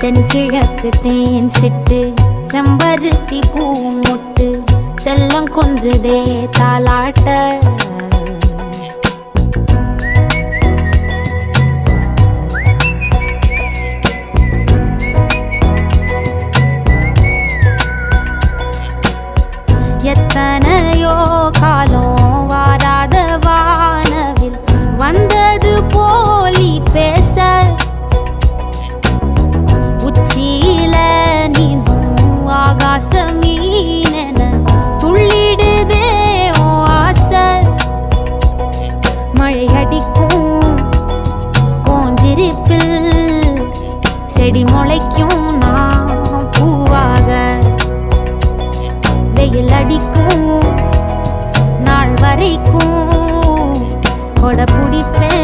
தென்கிழக்கு தேன் சிட்டு செம்பருத்தி பூ முட்டு செல்லம் கொஞ்சுதே தாலாட்ட எத்தனையோ காலம் வாராத வானவில் வந்தது போலி பேச உச்சியில நீந்தும் ஆகாச மீனென துள்ளிடுதே ஓ ஆசை மழை அடிக்கும் ஓஞ்சிருப்பில் செடி முளைக்கும் நான் பூவாக வெயில் அடிக்கும் நாள் வரைக்கும் கொடை பிடிப்பேன்